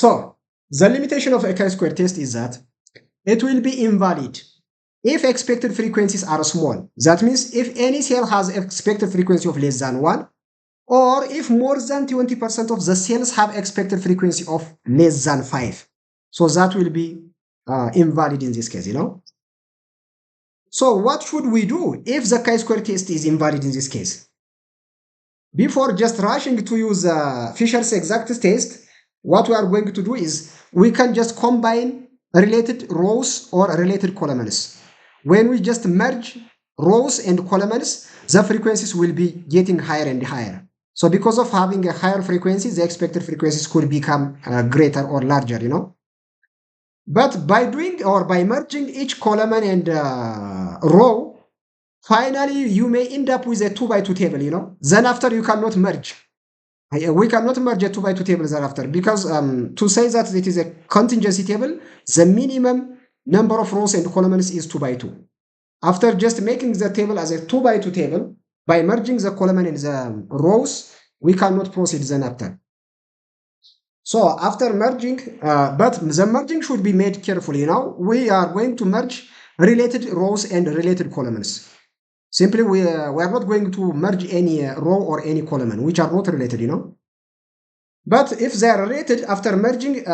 So the limitation of a chi-square test is that it will be invalid if expected frequencies are small. That means if any cell has expected frequency of less than 1, or if more than 20% of the cells have expected frequency of less than 5. So that will be invalid in this case, So what should we do if the chi-square test is invalid in this case? Before just rushing to use Fisher's exact test, what we are going to do is we can just combine related rows or related columns. When we just merge rows and columns, the frequencies will be getting higher and higher. So because of having a higher frequency, the expected frequencies could become greater or larger, But by doing or by merging each column and row, finally you may end up with a 2 by 2 table, Then after you cannot merge. We cannot merge a 2 by 2 table thereafter because to say that it is a contingency table, the minimum number of rows and columns is 2 by 2. After just making the table as a 2 by 2 table, by merging the column and the rows, we cannot proceed then after. So after merging, but the merging should be made carefully. We are going to merge related rows and related columns. Simply, we are not going to merge any row or any column, which are not related, But if they are related, after merging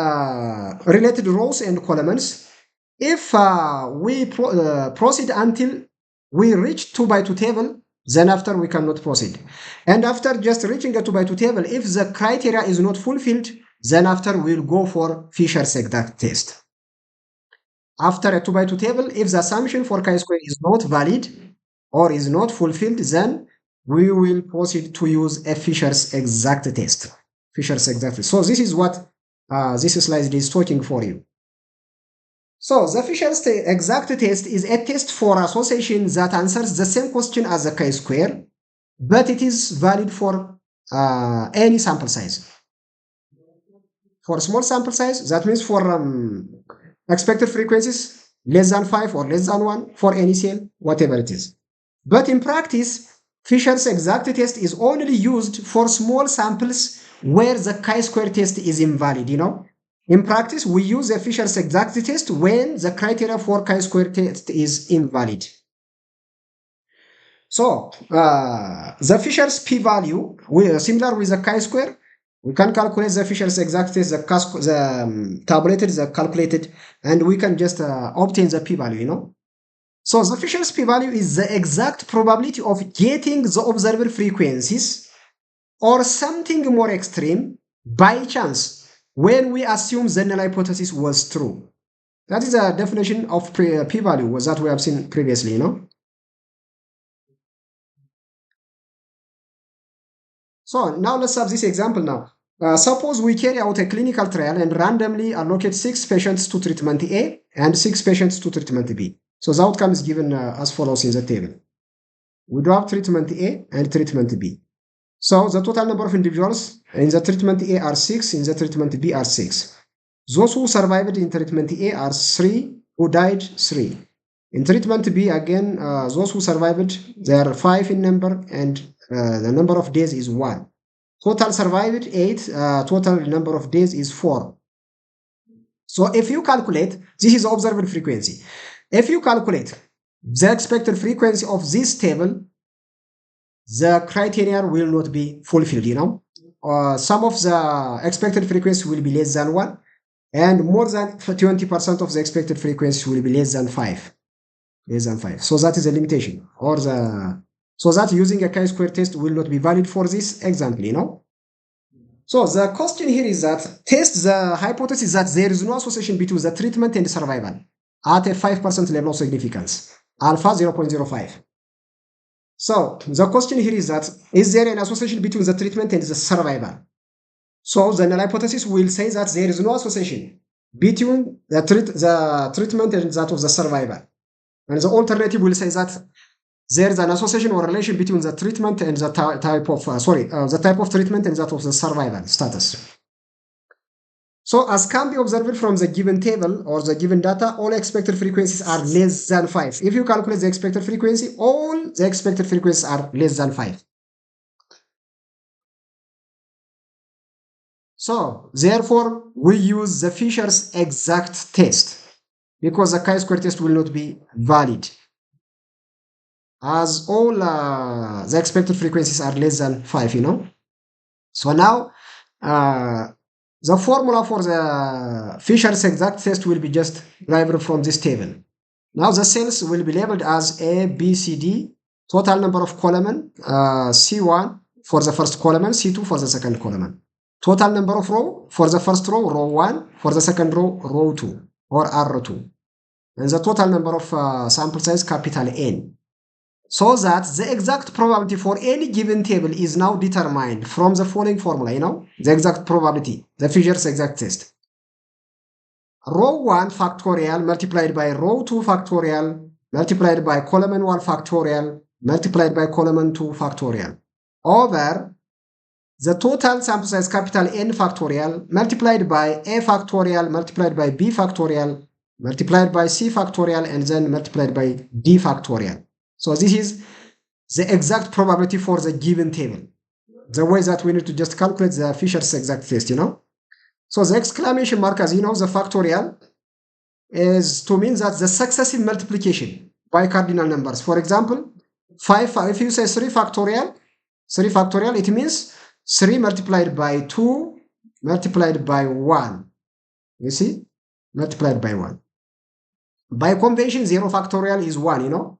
related rows and columns, if we proceed until we reach 2 by 2 table, then after we cannot proceed. And after just reaching a 2 by 2 table, if the criteria is not fulfilled, then after we'll go for Fisher's exact test. After a 2 by 2 table, if the assumption for chi-square is not valid or is not fulfilled, then we will proceed to use a Fisher's exact test. Fisher's exact test. So this is what this slide is talking for you. So the Fisher's exact test is a test for association that answers the same question as the chi-square, but it is valid for any sample size. For small sample size, that means for expected frequencies less than 5 or less than 1 for any cell, whatever it is. But in practice, Fisher's exact test is only used for small samples where the chi-square test is invalid, In practice, we use the Fisher's exact test when the criteria for chi-square test is invalid. So, the Fisher's p-value, similar with the chi-square, we can calculate the Fisher's exact test, the tabulated, the calculated, and we can just obtain the p-value, So the Fisher's p-value is the exact probability of getting the observed frequencies or something more extreme by chance when we assume the null hypothesis was true. That is a definition of p-value that we have seen previously, So now let's have this example now. Suppose we carry out a clinical trial and randomly allocate 6 patients to treatment A and 6 patients to treatment B. So the outcome is given as follows in the table. We do have treatment A and treatment B. So the total number of individuals in the treatment A are 6, in the treatment B are 6. Those who survived in treatment A are 3, who died 3. In treatment B, again, those who survived, they are 5 in number, and the number of days is 1. Total survived 8, total number of days is 4. So if you calculate, this is observed frequency. If you calculate the expected frequency of this table, the criteria will not be fulfilled, some of the expected frequency will be less than 1, and more than 20% of the expected frequency will be less than 5. Less than 5. So that is a limitation, so that using a chi-square test will not be valid for this example, So the question here is that test the hypothesis that there is no association between the treatment and survival at a 5% level of significance, alpha 0.05. So the question here is that, is there an association between the treatment and the survival? So the null hypothesis will say that there is no association between the treatment and that of the survival. And the alternative will say that there is an association or relation between the treatment and the type of treatment and that of the survival status. So as can be observed from the given table or the given data, all expected frequencies are less than 5. If you calculate the expected frequency, all the expected frequencies are less than 5. So therefore, we use the Fisher's exact test because the chi-square test will not be valid as all the expected frequencies are less than 5, So now the formula for the Fisher's exact test will be just derived from this table. Now the cells will be labeled as A, B, C, D, total number of column, C1 for the first column, C2 for the second column. Total number of row for the first row, row 1, for the second row, row 2, or R2. And the total number of sample size, capital N. So that the exact probability for any given table is now determined from the following formula, the exact probability, the Fisher's exact test. Row 1 factorial multiplied by row 2 factorial multiplied by column 1 factorial multiplied by column 2 factorial over the total sample size capital N factorial multiplied by A factorial multiplied by B factorial multiplied by C factorial and then multiplied by D factorial. So this is the exact probability for the given table. The way that we need to just calculate the Fisher's exact test, So the exclamation mark, as the factorial is to mean that the successive multiplication by cardinal numbers. For example, 5, if you say 3 factorial, it means 3 multiplied by 2 multiplied by 1. You see? Multiplied by 1. By convention, 0 factorial is 1,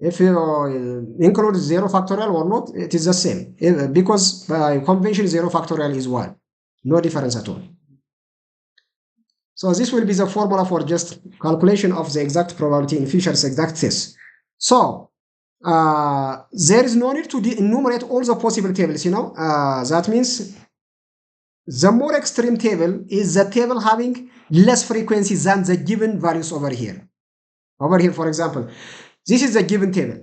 If you include 0 factorial or not, it is the same. Because by convention, 0 factorial is 1. No difference at all. So this will be the formula for just calculation of the exact probability in Fisher's exact test. So there is no need to enumerate all the possible tables, that means the more extreme table is the table having less frequency than the given values over here. Over here, for example, this is the given table.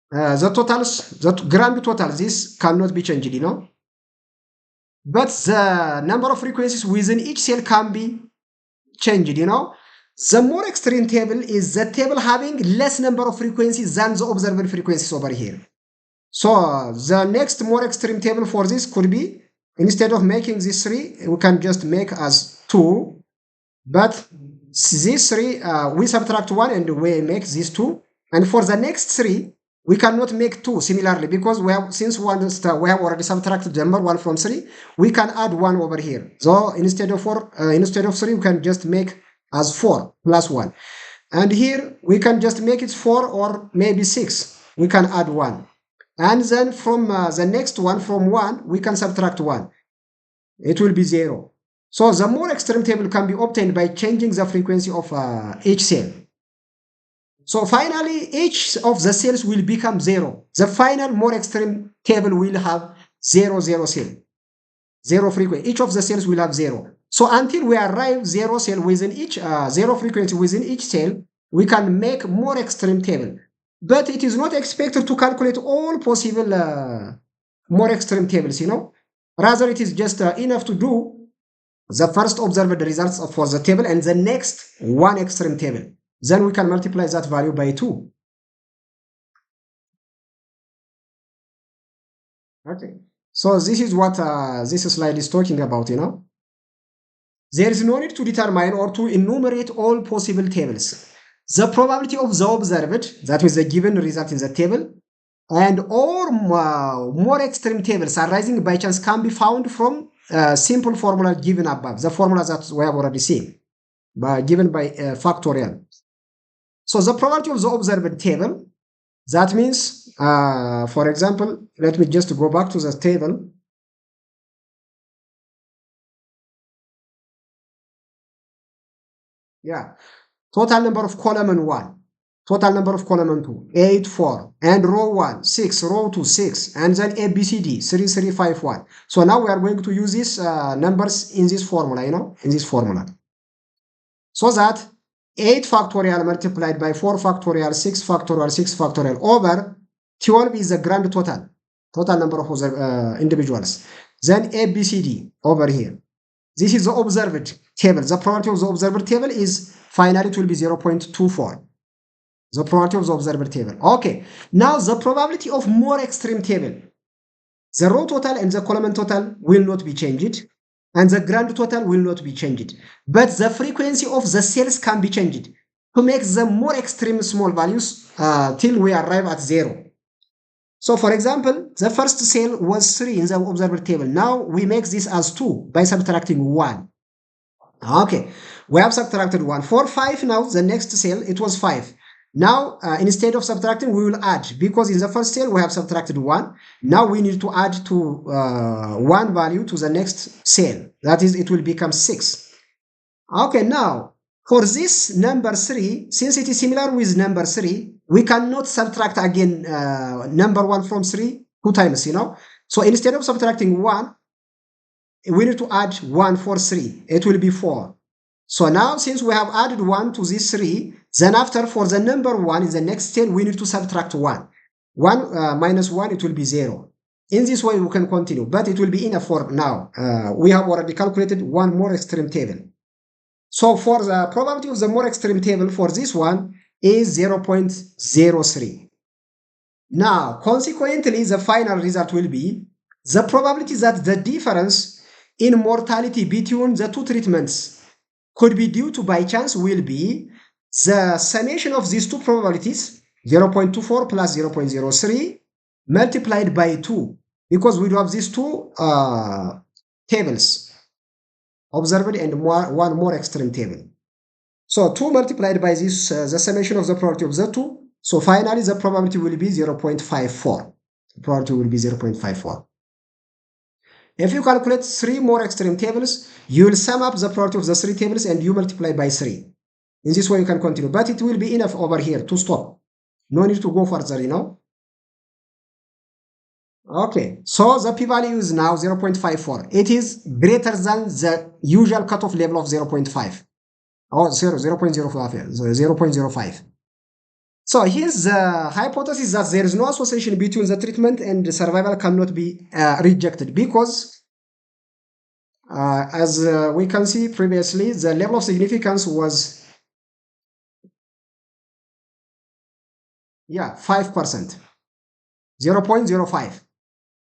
The totals, the grand total, this cannot be changed, But the number of frequencies within each cell can be changed, The more extreme table is the table having less number of frequencies than the observed frequencies over here. So the next more extreme table for this could be, instead of making this 3, we can just make as 2. But this 3, we subtract 1 and we make this 2. And for the next 3, we cannot make 2 similarly because since we have already subtracted the number 1 from 3, we can add 1 over here. So instead of 3, we can just make as 4 plus 1. And here we can just make it 4 or maybe 6. We can add 1. And then from the next one, from 1, we can subtract 1. It will be 0. So the more extreme table can be obtained by changing the frequency of each cell. So finally, each of the cells will become 0. The final more extreme table will have 0, 0 cell. 0 frequency. Each of the cells will have 0. So until we arrive 0 cell within each, 0 frequency within each cell, we can make more extreme table. But it is not expected to calculate all possible more extreme tables, Rather, it is just enough to do the first observed results for the table and the next one extreme table. Then we can multiply that value by 2. Okay. So this is what this slide is talking about, There is no need to determine or to enumerate all possible tables. The probability of the observed, that is the given result in the table, and all more extreme tables arising by chance can be found from simple formula given above, the formula that we have already seen, given by factorial. So the probability of the observed table, that means, for example, let me just go back to the table. Yeah. Total number of column 1, total number of column 2, 8, 4, and row 1, 6, row 2, 6, and then A, B, C, D, 3, 3, 5, 1. So now we are going to use these numbers in this formula, in this formula. So that 8 factorial multiplied by 4 factorial, 6 factorial, 6 factorial over 12 is the grand total number of individuals. Then A, B, C, D over here. This is the observed table. The probability of the observed table is finally it will be 0.24. The probability of the observed table. Okay. Now the probability of more extreme table. The row total and the column total will not be changed. and the grand total will not be changed. But the frequency of the cells can be changed to make the more extreme small values till we arrive at 0. So for example, the first cell was 3 in the observer table. Now we make this as 2 by subtracting 1. Okay, we have subtracted 1. For 5 now, the next cell, it was 5. Now, instead of subtracting, we will add, because in the first cell we have subtracted 1. Now we need to add to 1 value to the next cell. That is, it will become 6. Okay, now, for this number 3, since it is similar with number 3, we cannot subtract again number 1 from 3 2 times, So instead of subtracting 1, we need to add 1 for 3. It will be 4. So now, since we have added 1 to this 3, then after, for the number 1 in the next cell, we need to subtract 1. 1 minus 1, it will be 0. In this way, we can continue, but it will be enough for now. We have already calculated one more extreme table. So for the probability of the more extreme table for this one is 0.03. Now, consequently, the final result will be the probability that the difference in mortality between the two treatments could be due to by chance will be the summation of these two probabilities, 0.24 plus 0.03, multiplied by 2, because we do have these two tables, observed and one more extreme table. So 2 multiplied by this, the summation of the probability of the 2. So finally, the probability will be 0.54. The probability will be 0.54. If you calculate 3 more extreme tables, you will sum up the probability of the 3 tables and you multiply by 3. In this way, you can continue, but it will be enough over here to stop. No need to go further, Okay, so the p-value is now 0.54. It is greater than the usual cutoff level of 0.5. Oh, 0.05. So here's the hypothesis that there is no association between the treatment and the survival cannot be rejected because, as we can see previously, the level of significance was 5%, 0.05.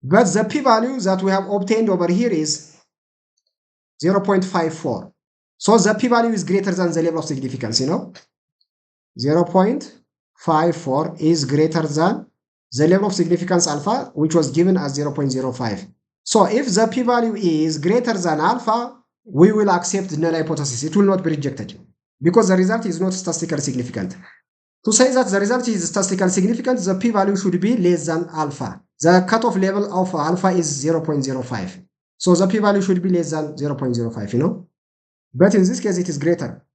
But the p-value that we have obtained over here is 0.54. So the p-value is greater than the level of significance, 0.54 is greater than the level of significance alpha, which was given as 0.05. So if the p-value is greater than alpha, we will accept the null hypothesis. It will not be rejected because the result is not statistically significant. To say that the result is statistically significant, the p-value should be less than alpha. The cutoff level of alpha is 0.05. So the p-value should be less than 0.05, But in this case, it is greater.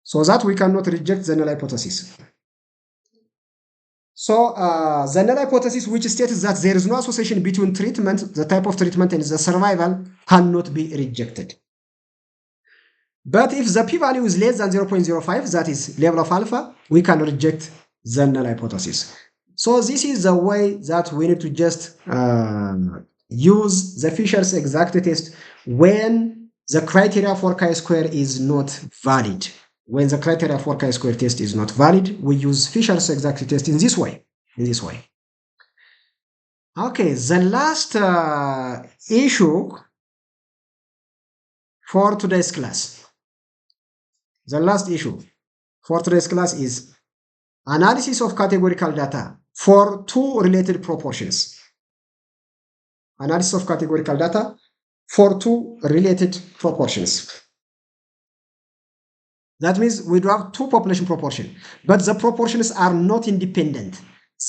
So that we cannot reject the null hypothesis. So the null hypothesis, which states that there is no association between treatment, the type of treatment, and the survival, cannot be rejected. But if the p-value is less than 0.05, that is level of alpha, we can reject the null hypothesis. So this is the way that we need to just use the Fisher's exact test when the criteria for chi-square is not valid. When the criteria for chi-square test is not valid, we use Fisher's exact test in this way. Okay, the last issue for today's class. The last issue for today's class is analysis of categorical data for two related proportions. Analysis of categorical data for two related proportions. That means we do have two population proportions, but the proportions are not independent.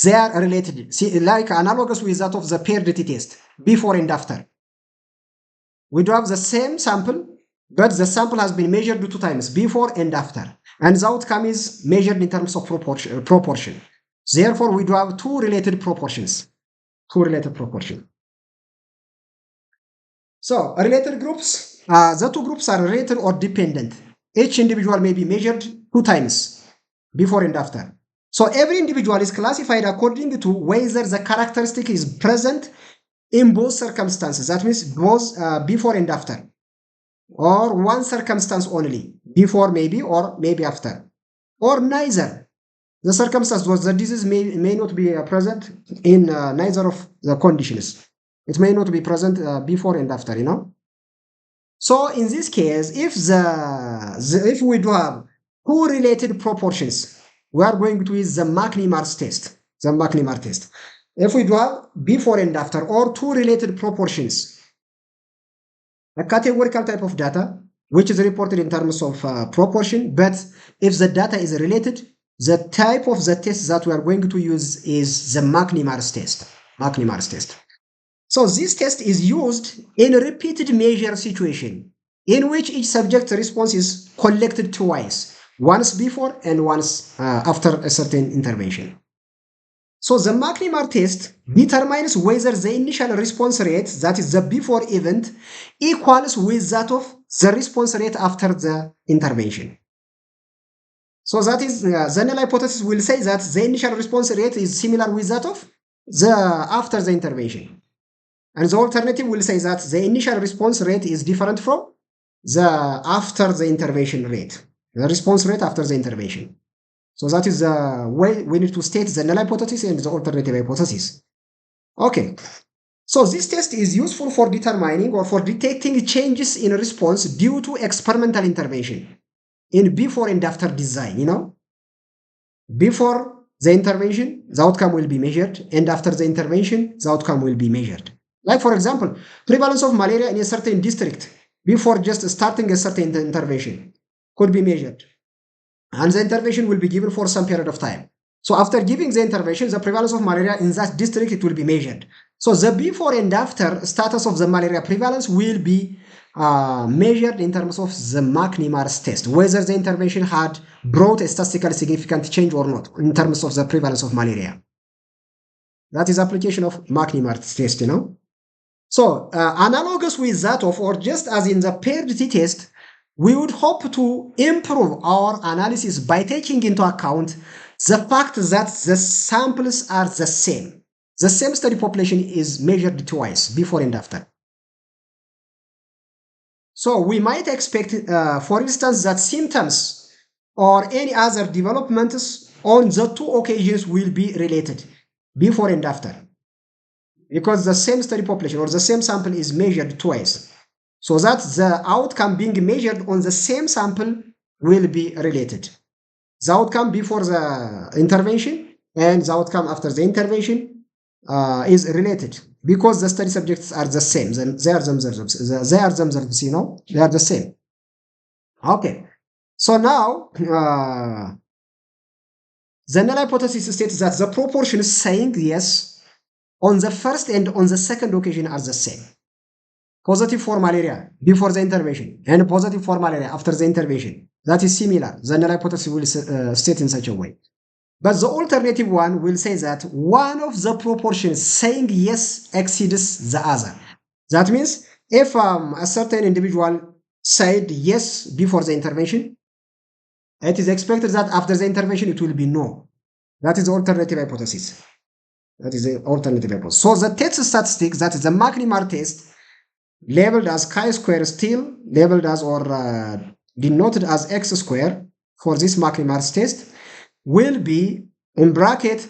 They are related. See, like analogous with that of the paired t-test, before and after. We do have the same sample, but the sample has been measured 2 times, before and after. And the outcome is measured in terms of proportion. Therefore, we do have two related proportions. So, related groups, the two groups are related or dependent. Each individual may be measured 2 times, before and after. So, every individual is classified according to whether the characteristic is present in both circumstances. That means both before and after. Or one circumstance only, before maybe or maybe after. Or neither. The circumstance was the disease may not be present in neither of the conditions. It may not be present before and after, So in this case, if we do have two related proportions, we are going to use the McNemar's test. The McNemar test. If we do have before and after or two related proportions, a categorical type of data which is reported in terms of proportion, but if the data is related, the type of the test that we are going to use is the McNemar's test. McNemar's test. So this test is used in a repeated measure situation in which each subject response is collected twice, once before and once after a certain intervention. So the McNemar test determines whether the initial response rate, that is the before event, equals with that of the response rate after the intervention. So that is the null hypothesis will say that the initial response rate is similar with that of the after the intervention. And the alternative will say that the initial response rate is different from the after the intervention rate, the response rate after the intervention. So that is the way we need to state the null hypothesis and the alternative hypothesis. Okay. So this test is useful for determining or for detecting changes in response due to experimental intervention in before and after design, Before the intervention, the outcome will be measured, and after the intervention, the outcome will be measured. Like, for example, prevalence of malaria in a certain district before just starting a certain intervention could be measured. And the intervention will be given for some period of time. So after giving the intervention, the prevalence of malaria in that district, it will be measured. So the before and after status of the malaria prevalence will be measured in terms of the McNemar's test, whether the intervention had brought a statistically significant change or not in terms of the prevalence of malaria. That is application of McNemar's test, So analogous with that of, or just as in the paired t-test, we would hope to improve our analysis by taking into account the fact that the samples are the same. The same study population is measured twice, before and after. So we might expect, for instance, that symptoms or any other developments on the two occasions will be related, before and after, because the same study population or the same sample is measured twice. So that the outcome being measured on the same sample will be related. The outcome before the intervention and the outcome after the intervention is related because the study subjects are the same. They are themselves, they are the same. Okay. So now, the null hypothesis states that the proportions saying yes on the first and on the second occasion are the same. Positive for malaria before the intervention and positive for malaria after the intervention. That is similar. The null hypothesis will state in such a way. But the alternative one will say that one of the proportions saying yes exceeds the other. That means if a certain individual said yes before the intervention, it is expected that after the intervention it will be no. That is the alternative hypothesis. That is the alternative hypothesis. So the test statistic, that is the McNemar test, labeled as chi-square still, labeled as or denoted as x square for this McNemar's test, will be in bracket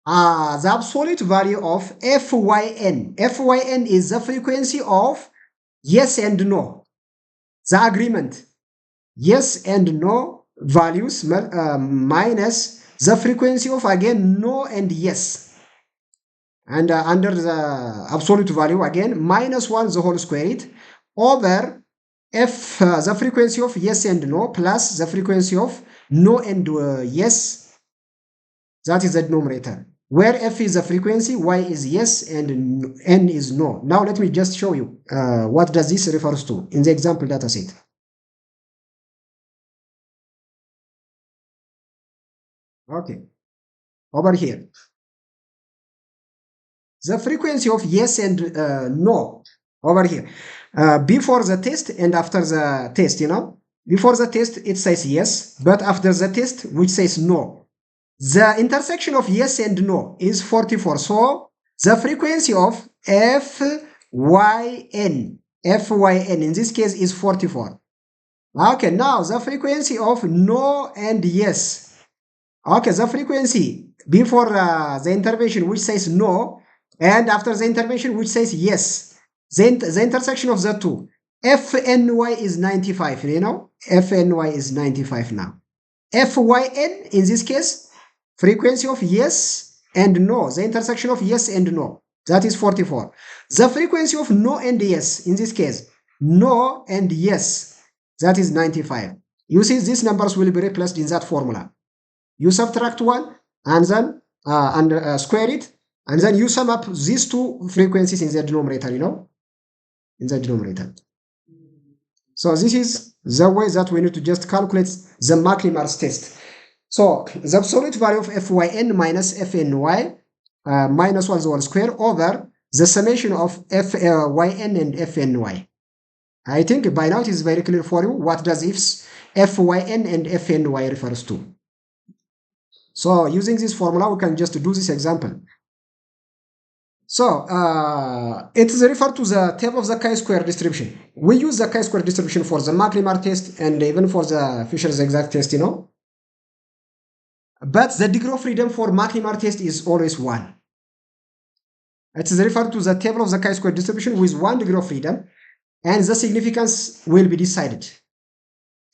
the absolute value of Fyn. Fyn is the frequency of yes and no. The agreement, yes and no values minus the frequency of again no and yes. And under the absolute value again minus 1 the whole square it over f the frequency of yes and no plus the frequency of no and yes. That is the denominator, where f is the frequency, y is yes, and n is no. Now let me just show you what does this refers to in the example data set. Okay, over here. The frequency of yes and no over here. Before the test and after the test, Before the test, it says yes, but after the test, which says no. The intersection of yes and no is 44. So the frequency of Fyn in this case is 44. Okay, now the frequency of no and yes. Okay, the frequency before the intervention, which says no, and after the intervention, which says yes, the intersection of the two, FNY is 95, you know? FNY is 95 now. FYN, in this case, frequency of yes and no, the intersection of yes and no, that is 44. The frequency of no and yes, in this case, no and yes, that is 95. You see, these numbers will be replaced in that formula. You subtract 1 and then square it, and then you sum up these two frequencies in the denominator, you know, in the denominator. So this is the way that we need to just calculate the McNemar's test. So the absolute value of Fyn minus Fny minus 1 the whole square over the summation of Fyn and Fny. I think by now it is very clear for you what does ifs Fyn and Fny refers to. So using this formula, we can just do this example. So it is referred to the table of the chi-square distribution. We use the chi-square distribution for the McNemar test and even for the Fisher's exact test, you know. But the degree of freedom for McNemar test is always 1. It is referred to the table of the chi-square distribution with 1 degree of freedom, and the significance will be decided.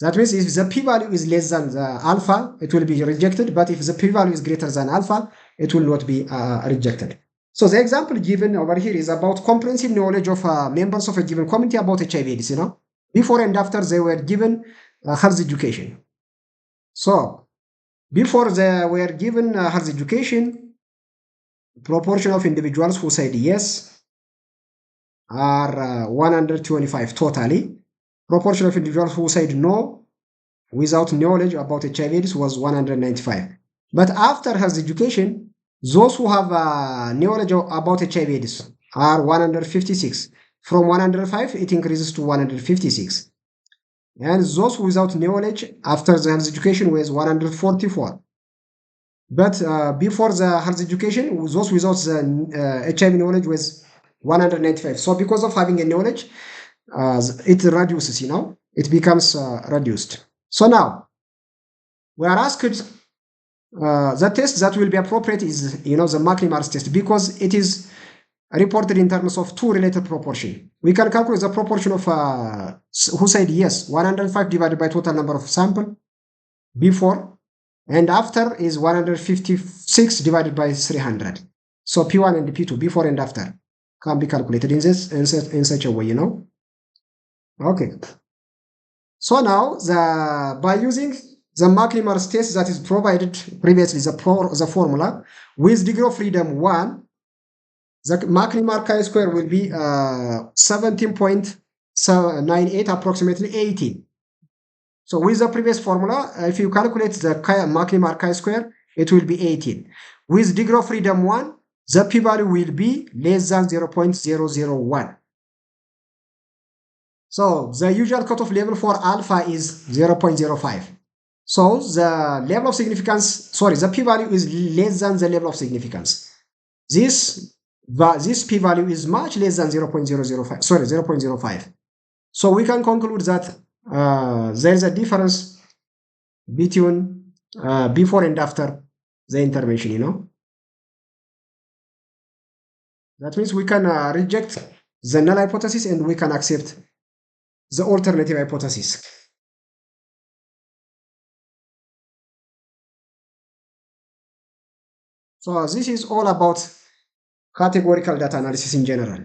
That means if the p-value is less than the alpha, it will be rejected, but if the p-value is greater than alpha, it will not be rejected. So the example given over here is about comprehensive knowledge of members of a given community about HIV/AIDS, you know. Before and after they were given health education. So before they were given health education, proportion of individuals who said yes are 125 totally. Proportion of individuals who said no without knowledge about HIV/AIDS was 195. But after health education, those who have knowledge about HIV/AIDS are 156. From 105, it increases to 156. And those without knowledge after the health education was 144. But before the health education, those without the HIV knowledge was 195. So because of having a knowledge, it reduces, you know, it becomes reduced. So now, we are asked the test that will be appropriate is, you know, the McNemar's test, because it is reported in terms of two related proportions. We can calculate the proportion of who said yes, 105 divided by total number of sample before, and after is 156 divided by 300. So P1 and P2, before and after, can be calculated in this in such a way, you know. Okay. So now by using the McNemar's test that is provided previously, the formula with degree of freedom 1, the McNemar chi-square will be 17.98, approximately 18. So with the previous formula, if you calculate the McNemar chi-square, it will be 18. With degree of freedom 1, the p-value will be less than 0.001. So the usual cutoff level for alpha is 0.05. So the level of significance, the p-value is less than the level of significance. This p-value is much less than 0.05. So we can conclude that there is a difference between before and after the intervention, you know. That means we can reject the null hypothesis and we can accept the alternative hypothesis. So this is all about categorical data analysis in general.